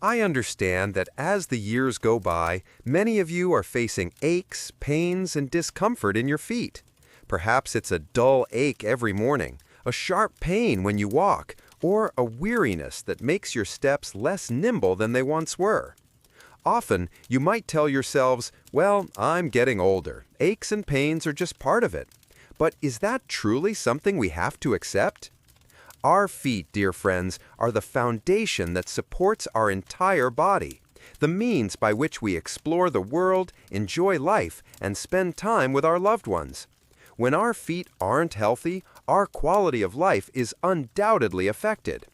I understand that as the years go by, many of you are facing aches, pains, and discomfort in your feet. Perhaps it's a dull ache every morning, a sharp pain when you walk, or a weariness that makes your steps less nimble than they once were. Often, you might tell yourselves, well, I'm getting older. Aches and pains are just part of it. But is that truly something we have to accept? Our feet, dear friends, are the foundation that supports our entire body, the means by which we explore the world, enjoy life, and spend time with our loved ones. When our feet aren't healthy, our quality of life is undoubtedly affected.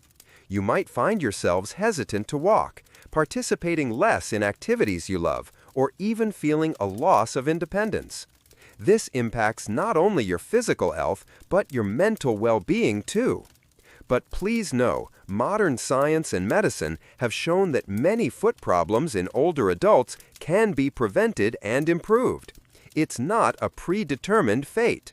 You might find yourselves hesitant to walk, participating less in activities you love, or even feeling a loss of independence. This impacts not only your physical health, but your mental well-being too. But please know, modern science and medicine have shown that many foot problems in older adults can be prevented and improved. It's not a predetermined fate.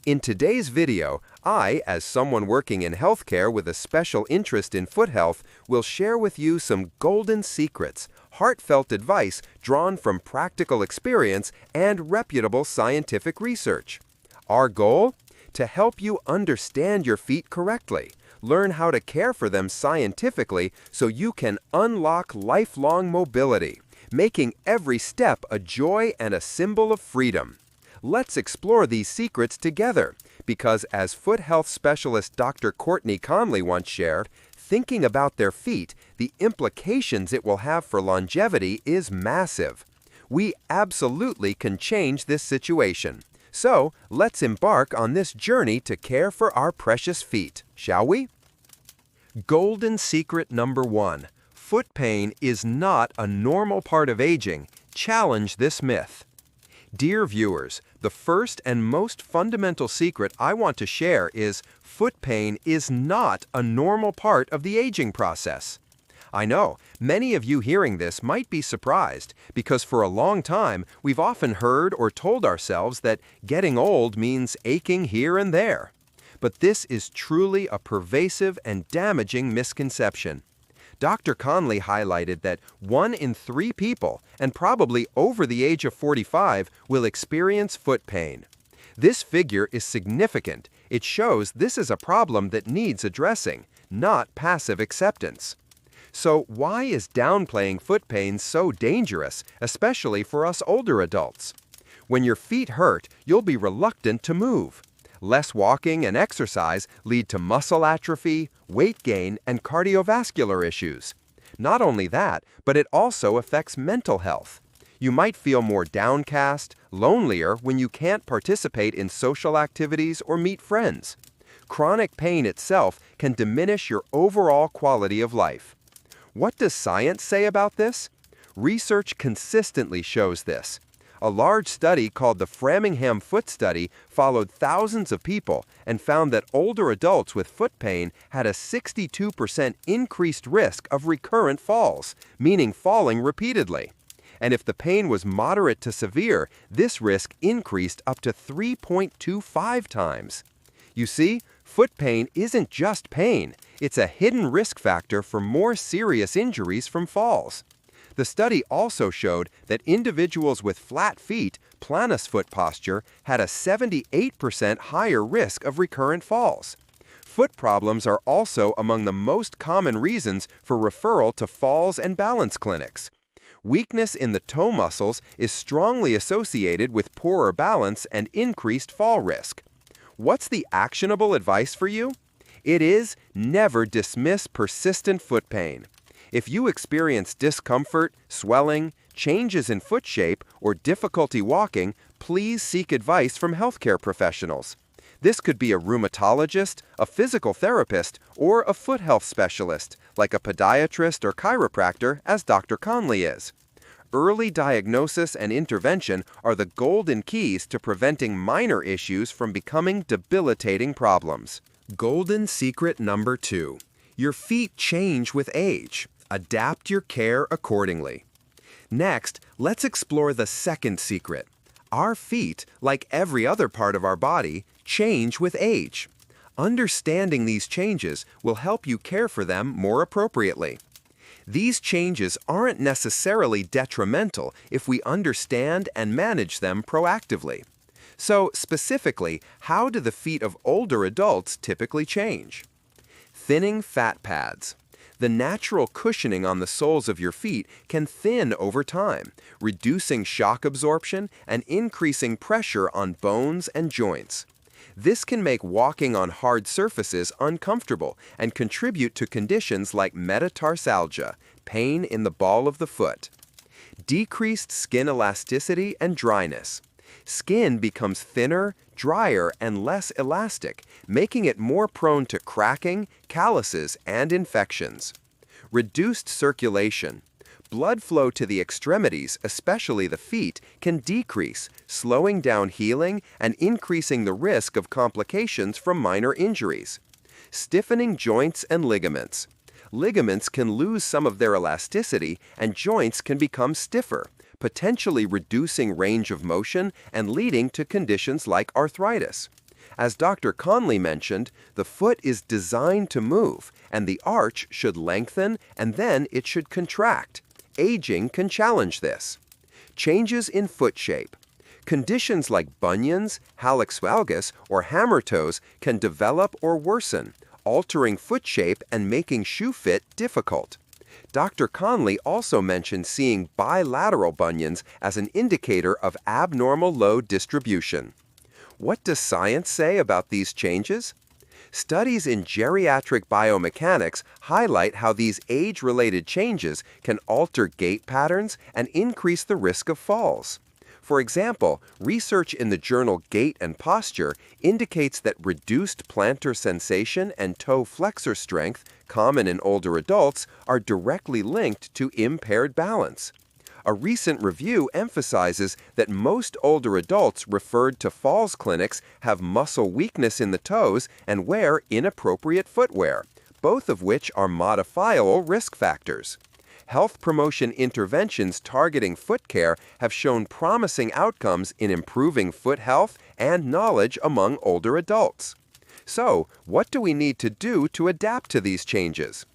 In today's video, I, as someone working in healthcare with a special interest in foot health, will share with you some golden secrets, heartfelt advice drawn from practical experience and reputable scientific research. Our goal? To help you understand your feet correctly, learn how to care for them scientifically so you can unlock lifelong mobility, making every step a joy and a symbol of freedom. Let's explore these secrets together, because as foot health specialist Dr. Courtney Conley once shared, thinking about their feet, the implications it will have for longevity is massive. We absolutely can change this situation. So, let's embark on this journey to care for our precious feet, shall we? Golden secret number 1. Foot pain is not a normal part of aging. Challenge this myth. Dear viewers, the first and most fundamental secret I want to share is foot pain is not a normal part of the aging process. I know, many of you hearing this might be surprised, because for a long time we've often heard or told ourselves that getting old means aching here and there. But this is truly a pervasive and damaging misconception. Dr. Conley highlighted that 1 in 3 people, and probably over the age of 45, will experience foot pain. This figure is significant. It shows this is a problem that needs addressing, not passive acceptance. So why is downplaying foot pain so dangerous, especially for us older adults? When your feet hurt, you'll be reluctant to move. Less walking and exercise lead to muscle atrophy, weight gain, and cardiovascular issues. Not only that, but it also affects mental health. You might feel more downcast, lonelier when you can't participate in social activities or meet friends. Chronic pain itself can diminish your overall quality of life. What does science say about this? Research consistently shows this. A large study called the Framingham Foot Study followed thousands of people and found that older adults with foot pain had a 62% increased risk of recurrent falls, meaning falling repeatedly. And if the pain was moderate to severe, this risk increased up to 3.25 times. You see, foot pain isn't just pain. It's a hidden risk factor for more serious injuries from falls. The study also showed that individuals with flat feet, planus foot posture, had a 78% higher risk of recurrent falls. Foot problems are also among the most common reasons for referral to falls and balance clinics. Weakness in the toe muscles is strongly associated with poorer balance and increased fall risk. What's the actionable advice for you? It is never dismiss persistent foot pain. If you experience discomfort, swelling, changes in foot shape, or difficulty walking, please seek advice from healthcare professionals. This could be a rheumatologist, a physical therapist, or a foot health specialist, like a podiatrist or chiropractor, as Dr. Conley is. Early diagnosis and intervention are the golden keys to preventing minor issues from becoming debilitating problems. Golden secret number 2. Your feet change with age. Adapt your care accordingly. Next, let's explore the second secret. Our feet, like every other part of our body, change with age. Understanding these changes will help you care for them more appropriately. These changes aren't necessarily detrimental if we understand and manage them proactively. So, specifically, how do the feet of older adults typically change? Thinning fat pads. The natural cushioning on the soles of your feet can thin over time, reducing shock absorption and increasing pressure on bones and joints. This can make walking on hard surfaces uncomfortable and contribute to conditions like metatarsalgia, pain in the ball of the foot. Decreased skin elasticity and dryness. Skin becomes thinner, drier, and less elastic, making it more prone to cracking, calluses, and infections. Reduced circulation. Blood flow to the extremities, especially the feet, can decrease, slowing down healing and increasing the risk of complications from minor injuries. Stiffening joints and ligaments. Ligaments can lose some of their elasticity and joints can become stiffer, potentially reducing range of motion and leading to conditions like arthritis. As Dr. Conley mentioned, the foot is designed to move, and the arch should lengthen and then it should contract. Aging can challenge this. Changes in foot shape. Conditions like bunions, hallux valgus, or hammer toes can develop or worsen, altering foot shape and making shoe fit difficult. Dr. Conley also mentioned seeing bilateral bunions as an indicator of abnormal load distribution. What does science say about these changes? Studies in geriatric biomechanics highlight how these age-related changes can alter gait patterns and increase the risk of falls. For example, research in the journal Gait and Posture indicates that reduced plantar sensation and toe flexor strength, common in older adults, are directly linked to impaired balance. A recent review emphasizes that most older adults referred to falls clinics have muscle weakness in the toes and wear inappropriate footwear, both of which are modifiable risk factors. Health promotion interventions targeting foot care have shown promising outcomes in improving foot health and knowledge among older adults. So, what do we need to do to adapt to these changes?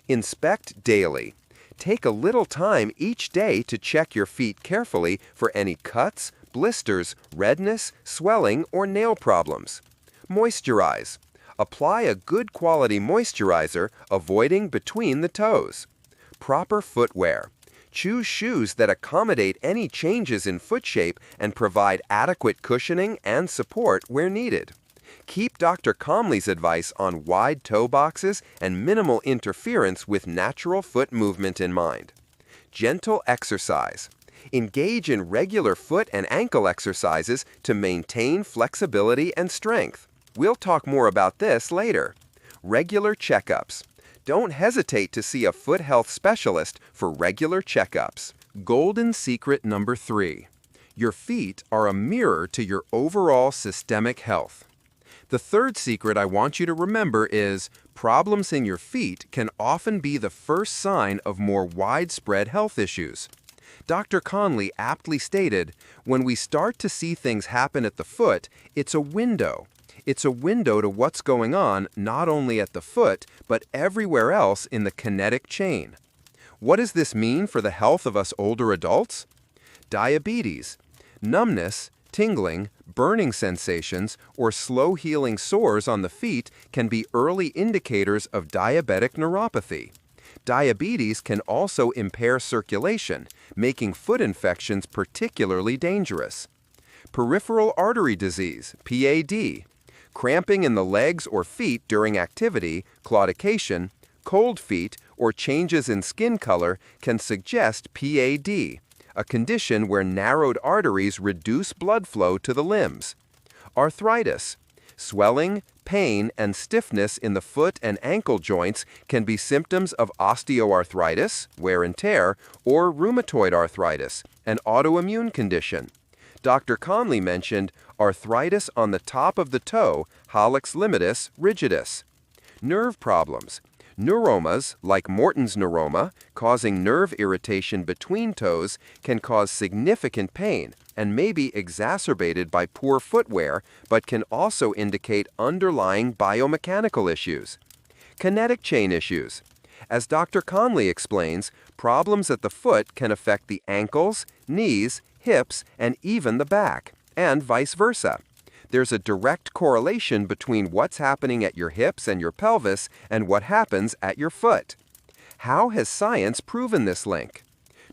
Inspect daily. Take a little time each day to check your feet carefully for any cuts, blisters, redness, swelling, or nail problems. Moisturize. Apply a good quality moisturizer, avoiding between the toes. Proper footwear. Choose shoes that accommodate any changes in foot shape and provide adequate cushioning and support where needed. Keep Dr. Conley's advice on wide toe boxes and minimal interference with natural foot movement in mind. Gentle exercise. Engage in regular foot and ankle exercises to maintain flexibility and strength. We'll talk more about this later. Regular checkups. Don't hesitate to see a foot health specialist for regular checkups. Golden secret number 3. Your feet are a mirror to your overall systemic health. The third secret I want you to remember is problems in your feet can often be the first sign of more widespread health issues. Dr. Conley aptly stated, when we start to see things happen at the foot, it's a window. It's a window to what's going on not only at the foot, but everywhere else in the kinetic chain. What does this mean for the health of us older adults? Diabetes, numbness, tingling, burning sensations, or slow-healing sores on the feet can be early indicators of diabetic neuropathy. Diabetes can also impair circulation, making foot infections particularly dangerous. Peripheral artery disease, PAD. Cramping in the legs or feet during activity, claudication, cold feet, or changes in skin color can suggest PAD, a condition where narrowed arteries reduce blood flow to the limbs. Arthritis. Swelling, pain, and stiffness in the foot and ankle joints can be symptoms of osteoarthritis, wear and tear, or rheumatoid arthritis, an autoimmune condition. Dr. Conley mentioned arthritis on the top of the toe, hallux limitus rigidus. Nerve problems. Neuromas, like Morton's neuroma, causing nerve irritation between toes, can cause significant pain and may be exacerbated by poor footwear, but can also indicate underlying biomechanical issues. Kinetic chain issues. As Dr. Conley explains, problems at the foot can affect the ankles, knees, hips, and even the back, and vice versa. There's a direct correlation between what's happening at your hips and your pelvis and what happens at your foot. How has science proven this link?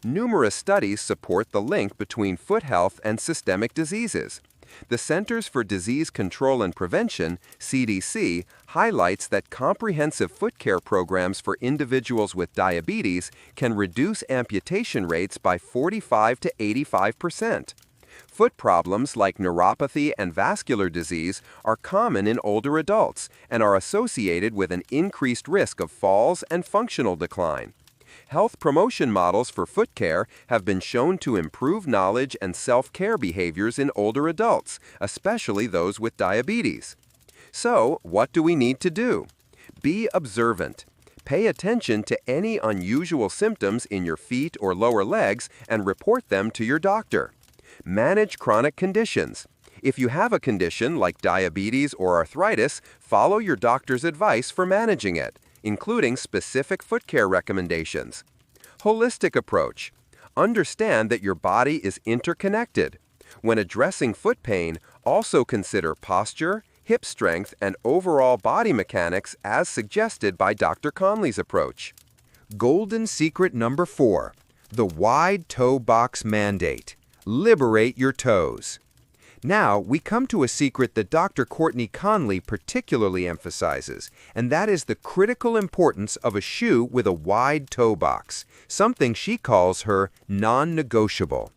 Numerous studies support the link between foot health and systemic diseases. The Centers for Disease Control and Prevention, CDC, highlights that comprehensive foot care programs for individuals with diabetes can reduce amputation rates by 45 to 85%. Foot problems like neuropathy and vascular disease are common in older adults and are associated with an increased risk of falls and functional decline. Health promotion models for foot care have been shown to improve knowledge and self-care behaviors in older adults, especially those with diabetes. So, what do we need to do? Be observant. Pay attention to any unusual symptoms in your feet or lower legs and report them to your doctor. Manage chronic conditions. If you have a condition like diabetes or arthritis, follow your doctor's advice for managing it, including specific foot care recommendations. Holistic approach. Understand that your body is interconnected. When addressing foot pain, also consider posture, hip strength, and overall body mechanics as suggested by Dr. Conley's approach. Golden secret number 4. The wide toe box mandate. Liberate your toes. Now, we come to a secret that Dr. Courtney Conley particularly emphasizes, and that is the critical importance of a shoe with a wide toe box, something she calls her non-negotiable.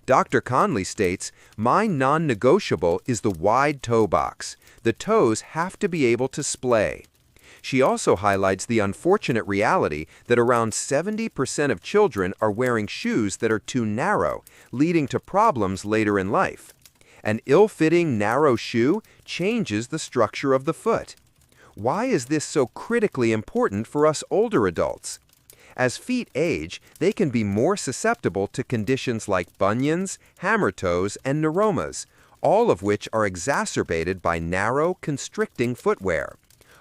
Dr. Conley states, "My non-negotiable is the wide toe box. The toes have to be able to splay." She also highlights the unfortunate reality that around 70% of children are wearing shoes that are too narrow, leading to problems later in life. An ill-fitting, narrow shoe changes the structure of the foot. Why is this so critically important for us older adults? As feet age, they can be more susceptible to conditions like bunions, hammer toes, and neuromas, all of which are exacerbated by narrow, constricting footwear.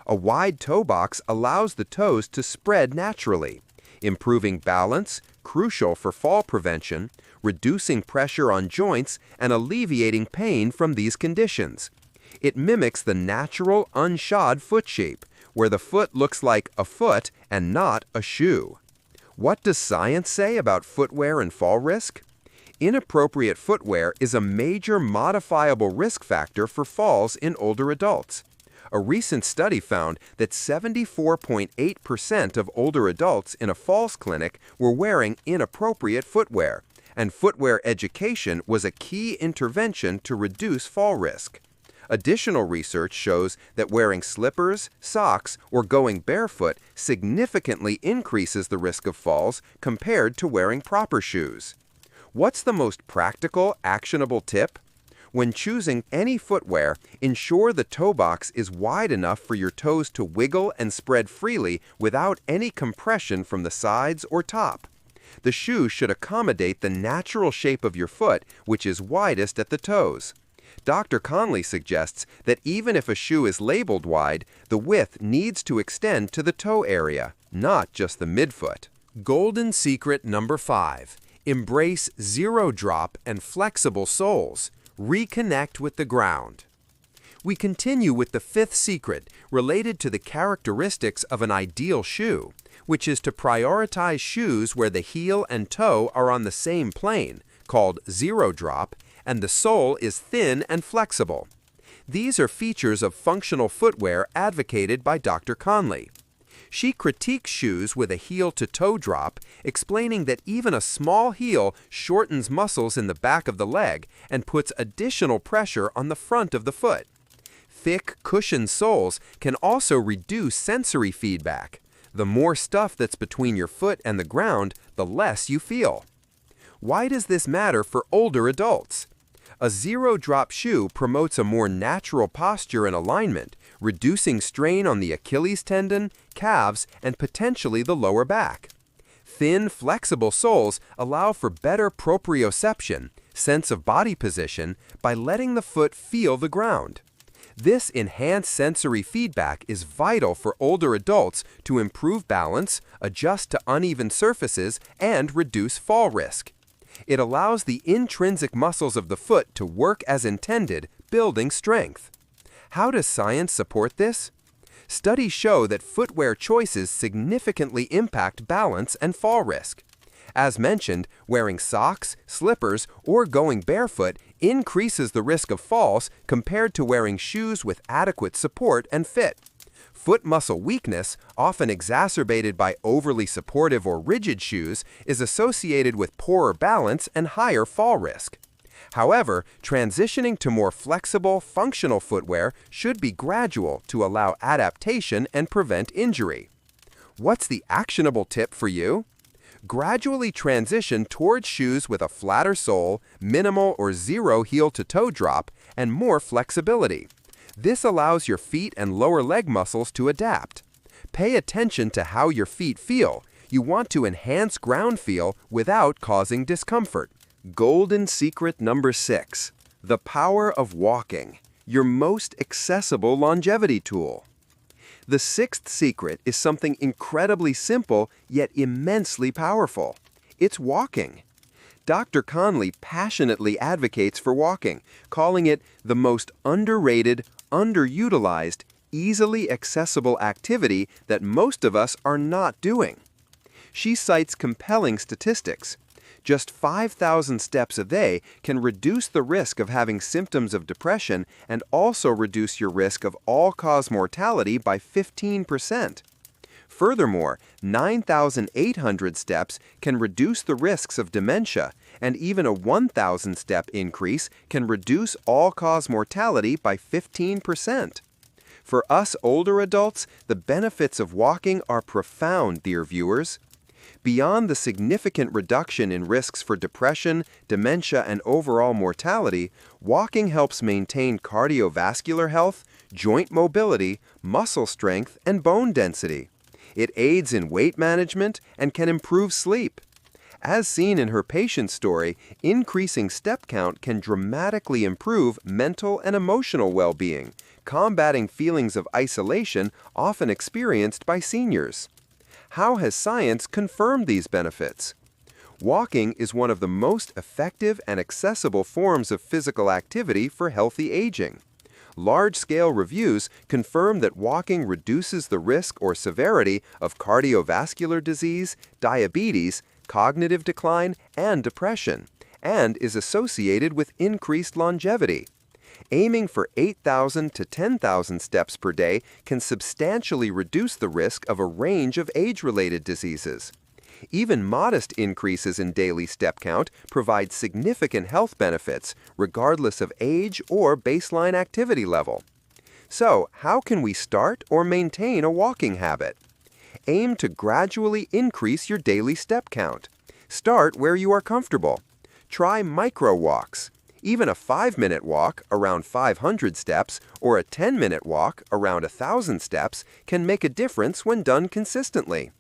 A wide toe box allows the toes to spread naturally, improving balance, crucial for fall prevention, reducing pressure on joints, and alleviating pain from these conditions. It mimics the natural, unshod foot shape, where the foot looks like a foot and not a shoe. What does science say about footwear and fall risk? Inappropriate footwear is a major modifiable risk factor for falls in older adults. A recent study found that 74.8% of older adults in a falls clinic were wearing inappropriate footwear, and footwear education was a key intervention to reduce fall risk. Additional research shows that wearing slippers, socks, or going barefoot significantly increases the risk of falls compared to wearing proper shoes. What's the most practical, actionable tip? When choosing any footwear, ensure the toe box is wide enough for your toes to wiggle and spread freely without any compression from the sides or top. The shoe should accommodate the natural shape of your foot, which is widest at the toes. Dr. Conley suggests that even if a shoe is labeled wide, the width needs to extend to the toe area, not just the midfoot. Golden secret number 5. Embrace zero drop and flexible soles. Reconnect with the ground. We continue with the 5th secret related to the characteristics of an ideal shoe, which is to prioritize shoes where the heel and toe are on the same plane, called zero drop, and the sole is thin and flexible. These are features of functional footwear advocated by Dr. Conley. She critiques shoes with a heel-to-toe drop, explaining that even a small heel shortens muscles in the back of the leg and puts additional pressure on the front of the foot. Thick, cushioned soles can also reduce sensory feedback. The more stuff that's between your foot and the ground, the less you feel. Why does this matter for older adults? A zero-drop shoe promotes a more natural posture and alignment, reducing strain on the Achilles tendon, calves, and potentially the lower back. Thin, flexible soles allow for better proprioception, sense of body position, by letting the foot feel the ground. This enhanced sensory feedback is vital for older adults to improve balance, adjust to uneven surfaces, and reduce fall risk. It allows the intrinsic muscles of the foot to work as intended, building strength. How does science support this? Studies show that footwear choices significantly impact balance and fall risk. As mentioned, wearing socks, slippers, or going barefoot increases the risk of falls compared to wearing shoes with adequate support and fit. Foot muscle weakness, often exacerbated by overly supportive or rigid shoes, is associated with poorer balance and higher fall risk. However, transitioning to more flexible, functional footwear should be gradual to allow adaptation and prevent injury. What's the actionable tip for you? Gradually transition towards shoes with a flatter sole, minimal or zero heel-to-toe drop, and more flexibility. This allows your feet and lower leg muscles to adapt. Pay attention to how your feet feel. You want to enhance ground feel without causing discomfort. Golden secret number 6. The power of walking, your most accessible longevity tool. The 6th secret is something incredibly simple yet immensely powerful. It's walking. Dr. Conley passionately advocates for walking, calling it the most underrated, underutilized, easily accessible activity that most of us are not doing. She cites compelling statistics. Just 5,000 steps a day can reduce the risk of having symptoms of depression and also reduce your risk of all-cause mortality by 15%. Furthermore, 9,800 steps can reduce the risks of dementia, and even a 1,000-step increase can reduce all-cause mortality by 15%. For us older adults, the benefits of walking are profound, dear viewers. Beyond the significant reduction in risks for depression, dementia, and overall mortality, walking helps maintain cardiovascular health, joint mobility, muscle strength, and bone density. It aids in weight management and can improve sleep. As seen in her patient story, increasing step count can dramatically improve mental and emotional well-being, combating feelings of isolation often experienced by seniors. How has science confirmed these benefits? Walking is one of the most effective and accessible forms of physical activity for healthy aging. Large-scale reviews confirm that walking reduces the risk or severity of cardiovascular disease, diabetes, cognitive decline, and depression, and is associated with increased longevity. Aiming for 8,000 to 10,000 steps per day can substantially reduce the risk of a range of age-related diseases. Even modest increases in daily step count provide significant health benefits, regardless of age or baseline activity level. So, how can we start or maintain a walking habit? Aim to gradually increase your daily step count. Start where you are comfortable. Try micro walks. Even a 5-minute walk around 500 steps or a 10-minute walk around 1,000 steps can make a difference when done consistently.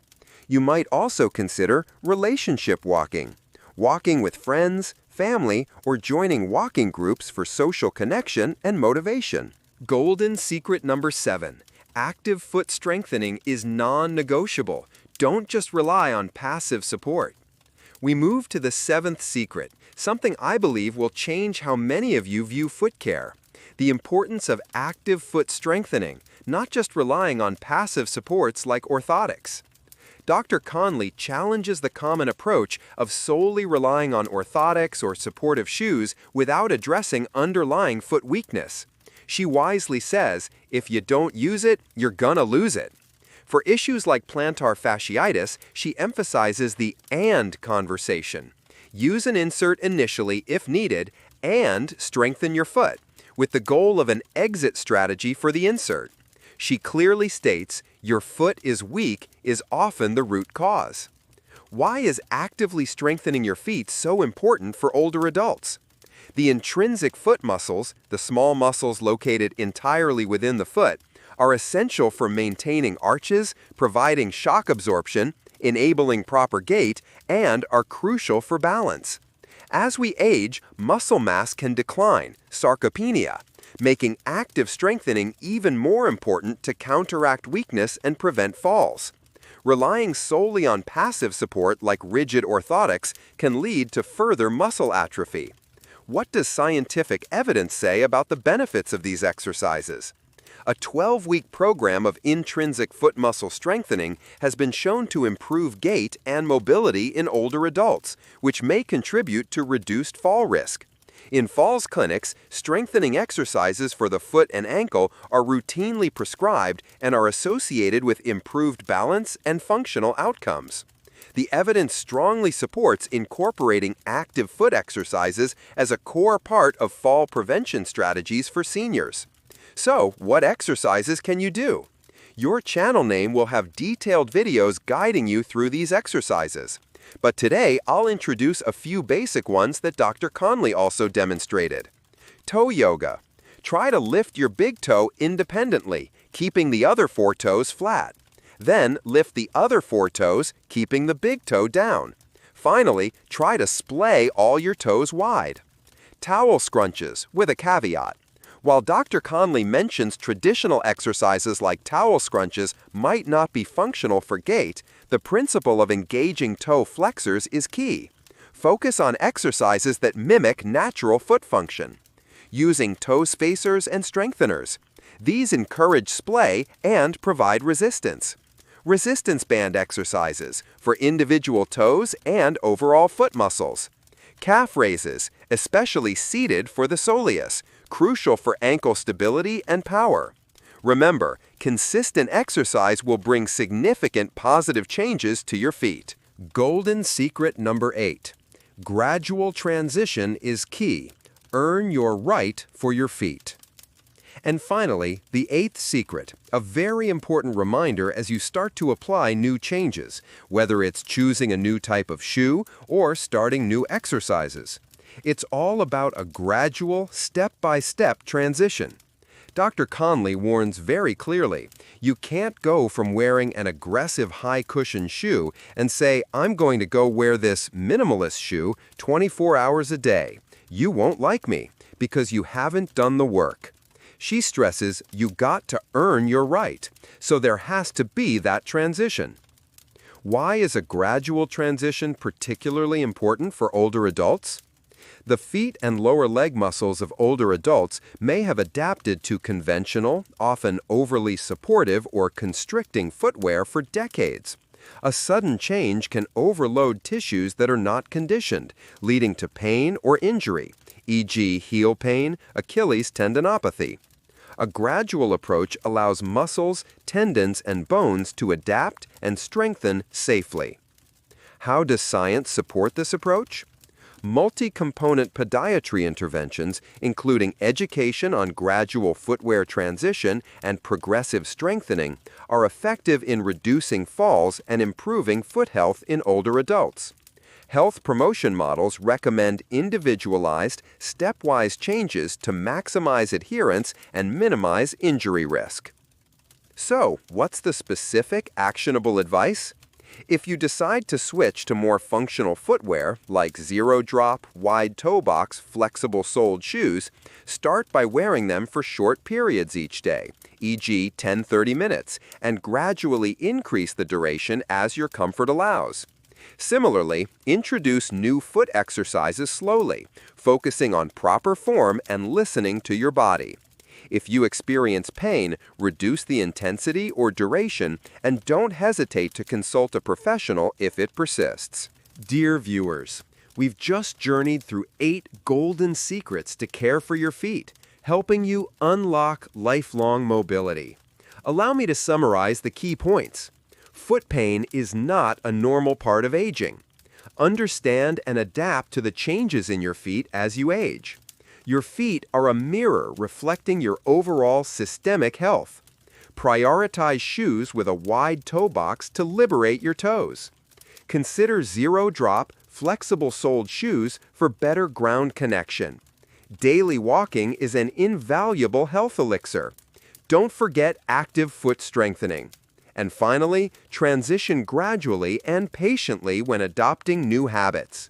You might also consider relationship walking. Walking with friends, family, or joining walking groups for social connection and motivation. Golden secret number 7. Active foot strengthening is non-negotiable. Don't just rely on passive support. We move to the 7th secret, something I believe will change how many of you view foot care. The importance of active foot strengthening, not just relying on passive supports like orthotics. Dr. Conley challenges the common approach of solely relying on orthotics or supportive shoes without addressing underlying foot weakness. She wisely says, if you don't use it, you're gonna lose it. For issues like plantar fasciitis, she emphasizes the "and" conversation. Use an insert initially if needed, and strengthen your foot, with the goal of an exit strategy for the insert. She clearly states, your foot is weak is often the root cause. Why is actively strengthening your feet so important for older adults? The intrinsic foot muscles, the small muscles located entirely within the foot, are essential for maintaining arches, providing shock absorption, enabling proper gait, and are crucial for balance. As we age, muscle mass can decline, sarcopenia. making active strengthening even more important to counteract weakness and prevent falls. Relying solely on passive support like rigid orthotics can lead to further muscle atrophy. What does scientific evidence say about the benefits of these exercises? A 12-week program of intrinsic foot muscle strengthening has been shown to improve gait and mobility in older adults, which may contribute to reduced fall risk. In falls clinics, strengthening exercises for the foot and ankle are routinely prescribed and are associated with improved balance and functional outcomes. The evidence strongly supports incorporating active foot exercises as a core part of fall prevention strategies for seniors. So, what exercises can you do? Your channel name will have detailed videos guiding you through these exercises. But today, I'll introduce a few basic ones that Dr. Conley also demonstrated. Toe yoga. Try to lift your big toe independently, keeping the other 4 toes flat. Then, lift the other 4 toes, keeping the big toe down. Finally, try to splay all your toes wide. Towel scrunches, with a caveat. While Dr. Conley mentions traditional exercises like towel scrunches might not be functional for gait, the principle of engaging toe flexors is key. Focus on exercises that mimic natural foot function. Using toe spacers and strengtheners. These encourage splay and provide resistance. Resistance band exercises for individual toes and overall foot muscles. Calf raises, especially seated for the soleus, crucial for ankle stability and power. Remember, consistent exercise will bring significant positive changes to your feet. Golden secret number 8. Gradual transition is key. Earn your right for your feet. And finally, the 8th secret, a very important reminder as you start to apply new changes, whether it's choosing a new type of shoe or starting new exercises. It's all about a gradual, step-by-step transition. Dr. Conley warns very clearly, you can't go from wearing an aggressive high-cushion shoe and say, I'm going to go wear this minimalist shoe 24 hours a day. You won't like me because you haven't done the work. She stresses you got to earn your right, so there has to be that transition. Why is a gradual transition particularly important for older adults? The feet and lower leg muscles of older adults may have adapted to conventional, often overly supportive or constricting footwear for decades. A sudden change can overload tissues that are not conditioned, leading to pain or injury, e.g. heel pain, Achilles tendinopathy. A gradual approach allows muscles, tendons, and bones to adapt and strengthen safely. How does science support this approach? Multi-component podiatry interventions, including education on gradual footwear transition and progressive strengthening, are effective in reducing falls and improving foot health in older adults. Health promotion models recommend individualized, stepwise changes to maximize adherence and minimize injury risk. So, what's the specific, actionable advice? If you decide to switch to more functional footwear, like zero-drop, wide-toe box, flexible-soled shoes, start by wearing them for short periods each day, e.g. 10-30 minutes, and gradually increase the duration as your comfort allows. Similarly, introduce new foot exercises slowly, focusing on proper form and listening to your body. If you experience pain, reduce the intensity or duration and don't hesitate to consult a professional if it persists. Dear viewers, we've just journeyed through 8 golden secrets to care for your feet, helping you unlock lifelong mobility. Allow me to summarize the key points. Foot pain is not a normal part of aging. Understand and adapt to the changes in your feet as you age. Your feet are a mirror reflecting your overall systemic health. Prioritize shoes with a wide toe box to liberate your toes. Consider zero-drop, flexible-soled shoes for better ground connection. Daily walking is an invaluable health elixir. Don't forget active foot strengthening. And finally, transition gradually and patiently when adopting new habits.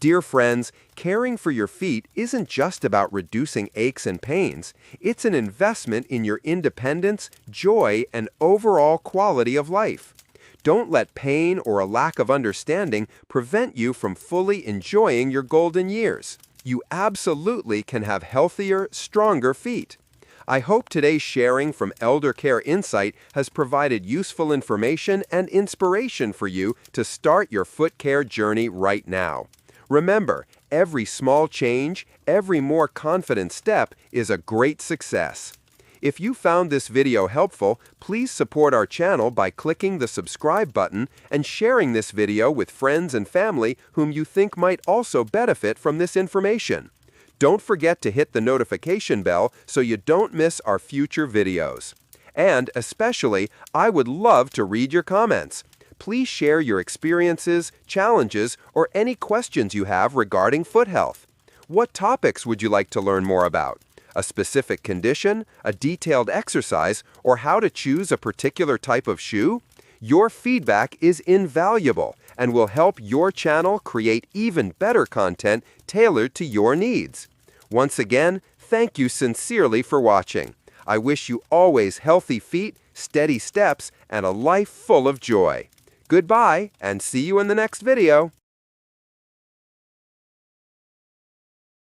Dear friends, caring for your feet isn't just about reducing aches and pains. It's an investment in your independence, joy, and overall quality of life. Don't let pain or a lack of understanding prevent you from fully enjoying your golden years. You absolutely can have healthier, stronger feet. I hope today's sharing from Elder Care Insight has provided useful information and inspiration for you to start your foot care journey right now. Remember, every small change, every more confident step is a great success. If you found this video helpful, please support our channel by clicking the subscribe button and sharing this video with friends and family whom you think might also benefit from this information. Don't forget to hit the notification bell so you don't miss our future videos. And especially, I would love to read your comments. Please share your experiences, challenges, or any questions you have regarding foot health. What topics would you like to learn more about? A specific condition, a detailed exercise, or how to choose a particular type of shoe? Your feedback is invaluable and will help your channel create even better content tailored to your needs. Once again, thank you sincerely for watching. I wish you always healthy feet, steady steps, and a life full of joy. Goodbye, and see you in the next video.